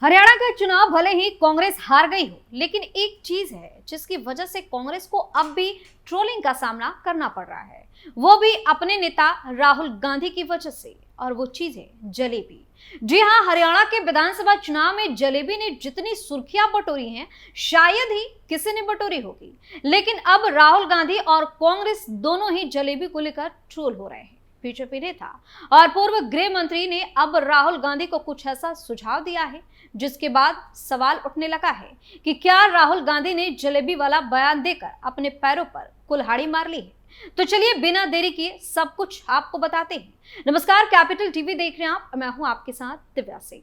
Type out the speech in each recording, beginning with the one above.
हरियाणा का चुनाव भले ही कांग्रेस हार गई हो, लेकिन एक चीज है जिसकी वजह से कांग्रेस को अब भी ट्रोलिंग का सामना करना पड़ रहा है, वो भी अपने नेता राहुल गांधी की वजह से। और वो चीज है जलेबी। जी हां, हरियाणा के विधानसभा चुनाव में जलेबी ने जितनी सुर्खियां बटोरी हैं, शायद ही किसी ने बटोरी होगी। लेकिन अब राहुल गांधी और कांग्रेस दोनों ही जलेबी को लेकर ट्रोल हो रहे हैं। बीजेपी नेता और पूर्व गृह मंत्री ने अब राहुल गांधी को कुछ ऐसा सुझाव दिया है जिसके बाद सवाल उठने लगा है कि क्या राहुल गांधी ने जलेबी वाला बयान देकर अपने पैरों पर कुल्हाड़ी मार ली है। तो चलिए बिना देरी किए सब कुछ आपको बताते हैं। नमस्कार, कैपिटल टीवी देख रहे हैं आप, मैं हूं आपके साथ दिव्या सिंह।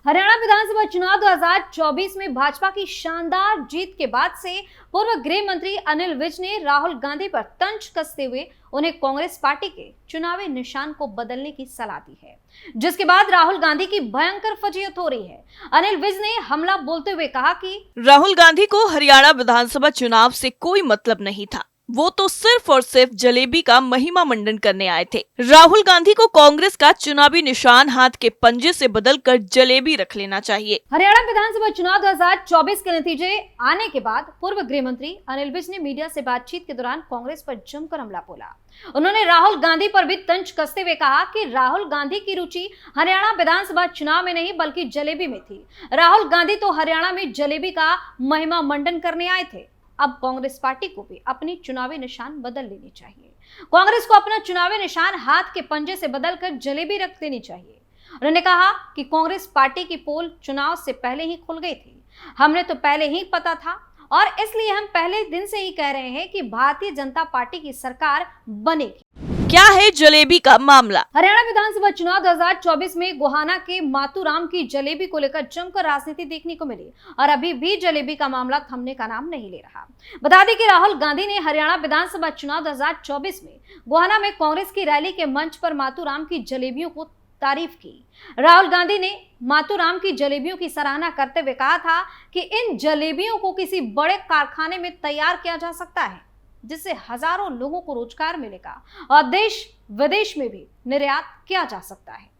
हरियाणा विधानसभा चुनाव 2024 में भाजपा की शानदार जीत के बाद से पूर्व गृह मंत्री अनिल विज ने राहुल गांधी पर तंज कसते हुए उन्हें कांग्रेस पार्टी के चुनावी निशान को बदलने की सलाह दी है, जिसके बाद राहुल गांधी की भयंकर फजीहत हो रही है। अनिल विज ने हमला बोलते हुए कहा कि राहुल गांधी को हरियाणा विधानसभा चुनाव से कोई मतलब नहीं था, वो तो सिर्फ और सिर्फ जलेबी का महिमा मंडन करने आए थे। राहुल गांधी को कांग्रेस का चुनावी निशान हाथ के पंजे से बदलकर जलेबी रख लेना चाहिए। हरियाणा विधानसभा चुनाव 2024 के नतीजे आने के बाद पूर्व गृह मंत्री अनिल विज ने मीडिया से बातचीत के दौरान कांग्रेस पर जमकर हमला बोला। उन्होंने राहुल गांधी पर भी तंज कसते हुए कहा कि राहुल गांधी की रुचि हरियाणा विधानसभा चुनाव में नहीं बल्कि जलेबी में थी। राहुल गांधी तो हरियाणा में जलेबी का महिमा मंडन करने आए थे। अब कांग्रेस पार्टी को भी अपनी चुनावी निशान बदल लेनी चाहिए। कांग्रेस को अपना चुनावी निशान हाथ के पंजे से बदलकर जलेबी रख देनी चाहिए। उन्होंने कहा कि कांग्रेस पार्टी की पोल चुनाव से पहले ही खुल गई थी, हमने तो पहले ही पता था और इसलिए हम पहले दिन से ही कह रहे हैं कि भारतीय जनता पार्टी की सरकार बनेगी। क्या है जलेबी का मामला? हरियाणा विधानसभा चुनाव 2024 में गोहाना के मातूराम की जलेबी को लेकर जमकर राजनीति देखने को मिली और अभी भी जलेबी का मामला थमने का नाम नहीं ले रहा। बता दें कि राहुल गांधी ने हरियाणा विधानसभा चुनाव 2024 में गोहाना में कांग्रेस की रैली के मंच पर मातूराम की जलेबियों को तारीफ की। राहुल गांधी ने मातूराम की जलेबियों की सराहना करते हुए कहा था कि इन जलेबियों को किसी बड़े कारखाने में तैयार किया जा सकता है, जिससे हजारों लोगों को रोजगार मिलेगा और देश विदेश में भी निर्यात किया जा सकता है।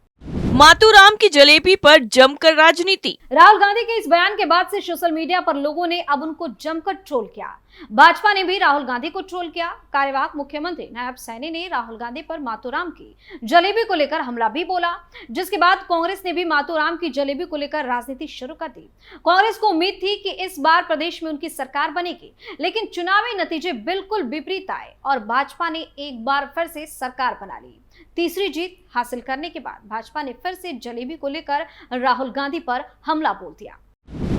मातूराम की जलेबी पर जमकर राजनीति। राहुल गांधी के इस बयान के बाद से सोशल मीडिया पर लोगों ने अब उनको जमकर ट्रोल किया। भाजपा ने भी राहुल गांधी को ट्रोल किया। कार्यवाहक मुख्यमंत्री नायब सैनी ने राहुल गांधी पर मातूराम की जलेबी को लेकर हमला भी बोला, जिसके बाद कांग्रेस ने भी मातूराम की जलेबी को लेकर राजनीति शुरू कर दी। कांग्रेस को उम्मीद थी कि इस बार प्रदेश में उनकी सरकार बनेगी, लेकिन चुनावी नतीजे बिल्कुल विपरीत आए और भाजपा ने एक बार फिर से सरकार बना ली। तीसरी जीत हासिल करने के बाद भाजपा ने फिर से जलेबी को लेकर राहुल गांधी पर हमला बोल दिया।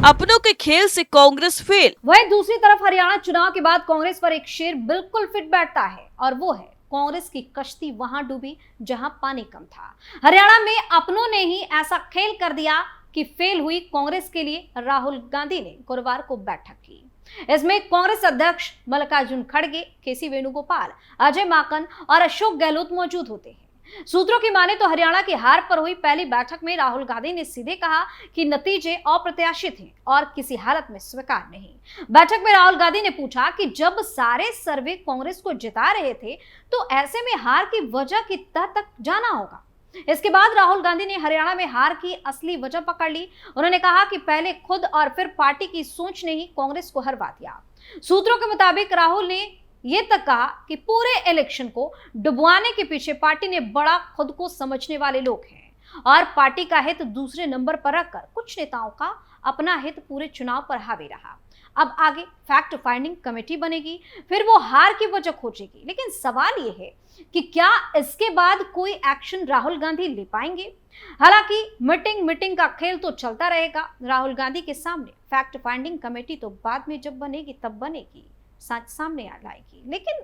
अपनों के खेल से कांग्रेस फेल। वहीं दूसरी तरफ हरियाणा चुनाव के बाद कांग्रेस पर एक शेर बिल्कुल फिट बैठता है और वो है कांग्रेस की कश्ती वहां डूबी जहां पानी कम था। हरियाणा में अपनों ने ही ऐसा खेल कर दिया कि फेल हुई कांग्रेस के लिए राहुल गांधी ने गुरुवार को बैठक की। इसमें कांग्रेस अध्यक्ष मल्लिकार्जुन खड़गे, केसी वेणुगोपाल, अजय माकन और अशोक गहलोत मौजूद होते हैं। सूत्रों की माने तो हरियाणा की हार पर हुई पहली बैठक में राहुल गांधी ने सीधे कहा कि नतीजे अप्रत्याशित हैं और किसी हालत में स्वीकार नहीं। बैठक में राहुल गांधी ने पूछा कि जब सारे सर्वे कांग्रेस को जिता रहे थे तो ऐसे में हार की वजह की तह तक जाना होगा। इसके बाद राहुल गांधी ने हरियाणा में हार की असली वजह पकड़ ली। उन्होंने कहा कि पहले खुद और फिर पार्टी की सोच ने ही कांग्रेस को हरवा दिया। सूत्रों के मुताबिक राहुल ने ये तक कहा कि पूरे इलेक्शन को डुबवाने के पीछे पार्टी ने बड़ा खुद को समझने वाले लोग हैं और पार्टी का हित दूसरे नंबर पर रखकर कुछ नेताओं का अपना हित पूरे चुनाव पर हावी रहा। अब आगे फैक्ट फाइंडिंग कमेटी बनेगी, फिर वो हार की वजह खोजेगी। लेकिन सवाल ये है कि क्या इसके बाद कोई एक्शन राहुल गांधी ले पाएंगे? हालांकि मीटिंग का खेल तो चलता रहेगा। राहुल गांधी के सामने फैक्ट फाइंडिंग कमेटी तो बाद में जब बनेगी तब बनेगी, सच सामने आ जाएगी। लेकिन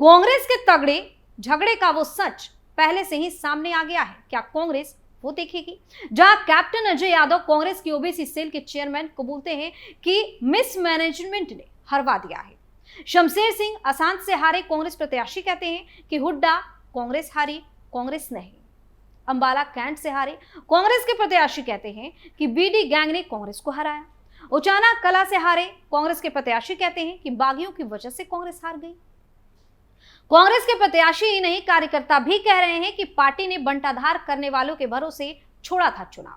कांग्रेस के तगड़े झगड़े का वो सच पहले से ही सामने आ गया है। क्या कांग्रेस वो देखेगी? जहां कैप्टन अजय यादव कांग्रेस की ओबीसी सेल के चेयरमैन को बोलते हैं कि मिसमैनेजमेंट ने हरवा दिया है। शमशेर सिंह असांत से हारे कांग्रेस प्रत्याशी कहते हैं कि हुड्डा कांग्रेस हारी, कांग्रेस नहीं। अंबाला कैंट से हारे कांग्रेस के प्रत्याशी कहते हैं कि बीडी गैंग ने कांग्रेस को हराया। उचाना कला से हारे कांग्रेस के प्रत्याशी कहते हैं कि बागियों की वजह से कांग्रेस हार गई। कांग्रेस के प्रत्याशी ही नहीं, कार्यकर्ता भी कह रहे हैं कि पार्टी ने बंटाधार करने वालों के भरोसे छोड़ा था चुनाव।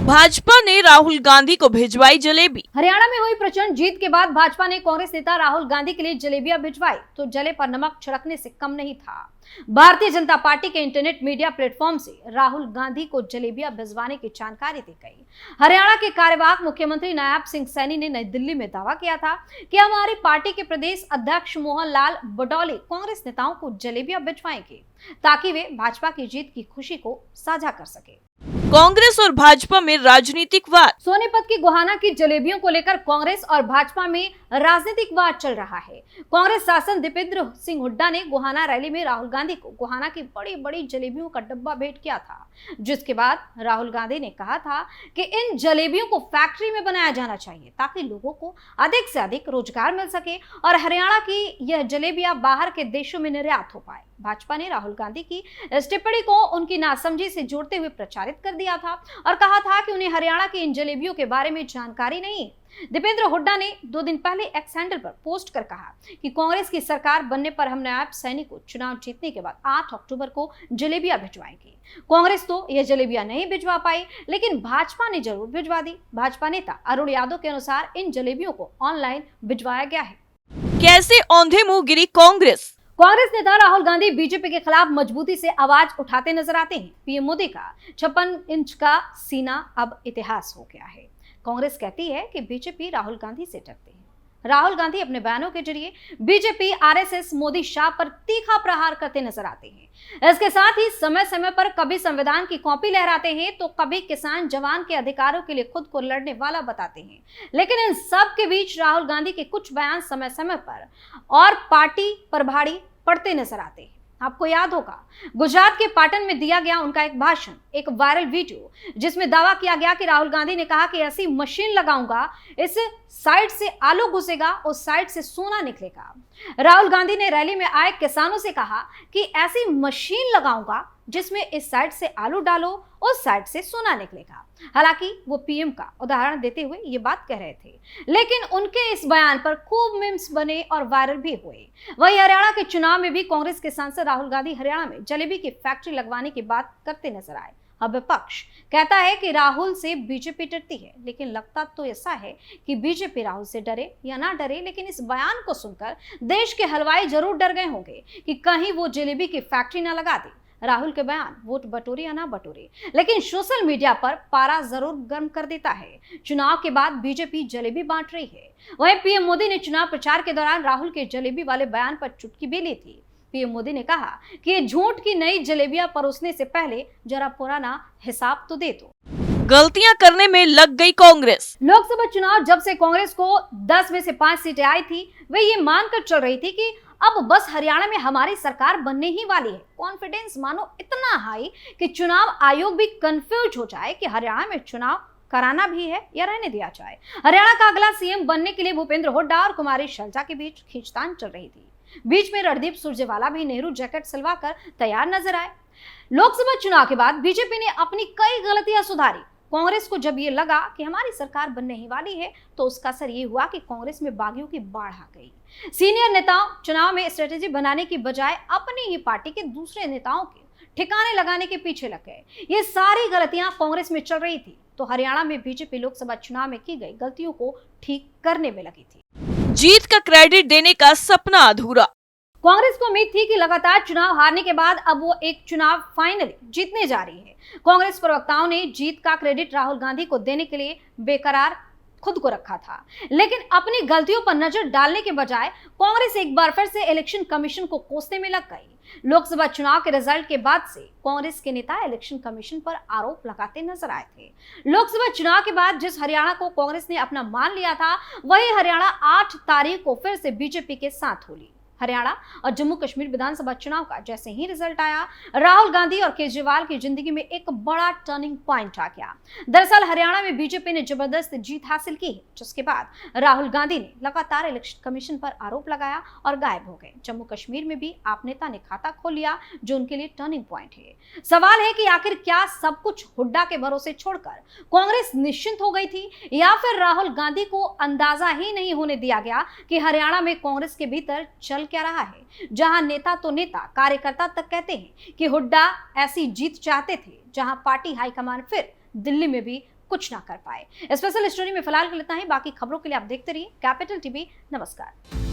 भाजपा ने राहुल गांधी को भिजवाई जलेबी। हरियाणा में हुई प्रचंड जीत के बाद भाजपा ने कांग्रेस नेता राहुल गांधी के लिए जलेबियां भिजवाई तो जले पर नमक छिड़कने से कम नहीं था। भारतीय जनता पार्टी के इंटरनेट मीडिया प्लेटफॉर्म से राहुल गांधी को जलेबियां भिजवाने की जानकारी दी गई। हरियाणा के कार्यवाहक मुख्यमंत्री नायब सिंह सैनी ने नई दिल्ली में दावा किया था कि हमारी पार्टी के प्रदेश अध्यक्ष मोहन लाल बडौले कांग्रेस नेताओं को जलेबियां भिजवाएंगे ताकि वे भाजपा की जीत की खुशी को साझा कर सके। कांग्रेस और भाजपा में राजनीतिक वाद। सोनीपत की गोहाना की जलेबियों को लेकर कांग्रेस और भाजपा में राजनीतिक वाद चल रहा है। कांग्रेस शासन दीपेंद्र सिंह हुड्डा ने गोहाना रैली में राहुल गांधी को गोहाना की बड़ी बड़ी जलेबियों का डब्बा भेंट किया था, जिसके बाद राहुल गांधी ने कहा था कि इन जलेबियों को फैक्ट्री में बनाया जाना चाहिए ताकि लोगों को अधिक से अधिक रोजगार मिल सके और हरियाणा की यह जलेबियां बाहर के देशों में निर्यात हो पाए। भाजपा ने राहुल गांधी की इस टिप्पणी को उनकी नासमझी से जोड़ते हुए प्रचारित कर दिया था और कहा था कि उन्हें हरियाणा की इन जलेबियों के बारे में जानकारी नहीं। दीपेंद्र हुड्डा ने 2 दिन पहले एक्स हैंडल पर पोस्ट कर कहा कि कांग्रेस की सरकार बनने पर हम नायब सैनी को चुनाव जीतने के बाद 8 अक्टूबर को जलेबियां भिजवाएंगे। कांग्रेस तो यह जलेबियां नहीं भिजवा पाई, लेकिन भाजपा ने जरूर भिजवा दी। भाजपा नेता अरुण यादव के अनुसार इन जलेबियों को ऑनलाइन भिजवाया गया है। कैसे औंधे मुंह गिरी कांग्रेस। कांग्रेस नेता राहुल गांधी बीजेपी के खिलाफ मजबूती से आवाज उठाते नजर आते हैं। पीएम मोदी का 56 इंच का सीना अब इतिहास हो गया है। कांग्रेस कहती है कि बीजेपी राहुल गांधी से डरती है। राहुल गांधी अपने बयानों के जरिए बीजेपी, आरएसएस, मोदी, शाह पर तीखा प्रहार करते नजर आते हैं। इसके साथ ही समय समय पर कभी संविधान की कॉपी लहराते हैं तो कभी किसान जवान के अधिकारों के लिए खुद को लड़ने वाला बताते हैं। लेकिन इन सब के बीच राहुल गांधी के कुछ बयान समय समय पर और पार्टी पर भारी पड़ते नजर आते हैं। आपको याद होगा, गुजरात के पाटन में दिया गया उनका एक भाषण, एक वायरल वीडियो जिसमें दावा किया गया कि राहुल गांधी ने कहा कि ऐसी मशीन लगाऊंगा, इस साइड से आलू घुसेगा, उस साइड से सोना निकलेगा। राहुल गांधी ने रैली में आए किसानों से कहा कि ऐसी मशीन लगाऊंगा जिसमें इस साइड से आलू डालो, उस साइड से सोना निकलेगा। हालांकि वो पीएम का उदाहरण देते हुए ये बात कह रहे थे, लेकिन उनके इस बयान पर खूब मीम्स बने और वायरल भी हुए। वहीं हरियाणा के चुनाव में भी कांग्रेस के सांसद राहुल गांधी हरियाणा में जलेबी की फैक्ट्री लगवाने की बात करते नजर आए। अब विपक्ष कहता है कि राहुल से बीजेपी डरती है, लेकिन लगता तो ऐसा है कि बीजेपी राहुल से डरे या ना डरे, लेकिन इस बयान को सुनकर देश के हलवाई जरूर डर गए होंगे कि कहीं वो जलेबी की फैक्ट्री ना लगा दे। राहुल के बयान वोट बटोरे या ना बटोरे, लेकिन सोशल मीडिया पर पारा जरूर गर्म कर देता है। चुनाव के बाद बीजेपी जलेबी बांट रही है। वहीं पीएम मोदी ने चुनाव प्रचार के दौरान राहुल के जलेबी वाले बयान पर चुटकी भी ली थी। पीएम मोदी ने कहा कि ये झूठ की नई जलेबियां परोसने से पहले जरा पुराना हिसाब तो दे दो। गलतियां करने में लग गई कांग्रेस। लोकसभा चुनाव जब से कांग्रेस को 10 में से 5 सीटें आई थी, वे ये मानकर चल रही थी कि अब बस हरियाणा में हमारी सरकार बनने ही वाली है। कॉन्फिडेंस मानो इतना हाई कि चुनाव आयोग भी कंफ्यूज हो जाए कि हरियाणा में चुनाव कराना भी है या रहने दिया जाए। हरियाणा का अगला सीएम बनने के लिए भूपेंद्र हुड्डा और कुमारी शैलजा के बीच खींचतान चल रही थी। बीच में रणदीप सुरजेवाला भी नेहरू जैकेट सिलवाकर तैयार नजर आए। लोकसभा चुनाव के बाद बीजेपी ने अपनी कई गलतियां सुधारी। कांग्रेस को जब ये लगा कि हमारी सरकार बनने ही वाली है, तो उसका असर ये हुआ कि कांग्रेस में बागियों की बाढ़ आ गई। सीनियर नेताओं चुनाव में स्ट्रेटेजी बनाने की बजाय अपनी ही पार्टी के दूसरे नेताओं के ठिकाने लगाने के पीछे लग गए। ये सारी गलतियां कांग्रेस में चल रही थी, तो हरियाणा में बीजेपी लोकसभा चुनाव में की गई गलतियों को ठीक करने में लगी थी। जीत का क्रेडिट देने का सपना अधूरा। कांग्रेस को उम्मीद थी कि लगातार चुनाव हारने के बाद अब वो एक चुनाव फाइनली जीतने जा रही है। कांग्रेस प्रवक्ताओं ने जीत का क्रेडिट राहुल गांधी को देने के लिए बेकरार खुद को रखा था, लेकिन अपनी गलतियों पर नजर डालने के बजाय कांग्रेस एक बार फिर से इलेक्शन कमीशन को कोसने में लग गई। लोकसभा चुनाव के रिजल्ट के बाद से कांग्रेस के नेता इलेक्शन कमीशन पर आरोप लगाते नजर आए थे। लोकसभा चुनाव के बाद जिस हरियाणा को कांग्रेस ने अपना मान लिया था, वही हरियाणा 8 तारीख को फिर से बीजेपी के साथ होली। हरियाणा और जम्मू कश्मीर विधानसभा चुनाव का जैसे ही रिजल्ट आया, राहुल गांधी और केजरीवाल की जिंदगी में एक बड़ा टर्निंग पॉइंट आ गया। दरअसल हरियाणा में बीजेपी ने जबरदस्त जीत हासिल की है, जिसके बाद राहुल गांधी ने लगातार इलेक्शन कमीशन पर आरोप लगाया और गायब हो गए। जम्मू कश्मीर में भी आप नेता ने खाता खोल लिया, जो उनके लिए टर्निंग पॉइंट है। सवाल है कि आखिर क्या सब कुछ हुड्डा के भरोसे छोड़कर कांग्रेस निश्चिंत हो गई थी, या फिर राहुल गांधी को अंदाजा ही नहीं होने दिया गया कि हरियाणा में कांग्रेस के भीतर चल क्या रहा है, जहां नेता तो नेता, कार्यकर्ता तक कहते हैं कि हुड्डा ऐसी जीत चाहते थे जहां पार्टी हाईकमान फिर दिल्ली में भी कुछ ना कर पाए। स्पेशल स्टोरी में फिलहाल के लिए इतना ही। बाकी खबरों के लिए आप देखते रहिए कैपिटल टीवी। नमस्कार।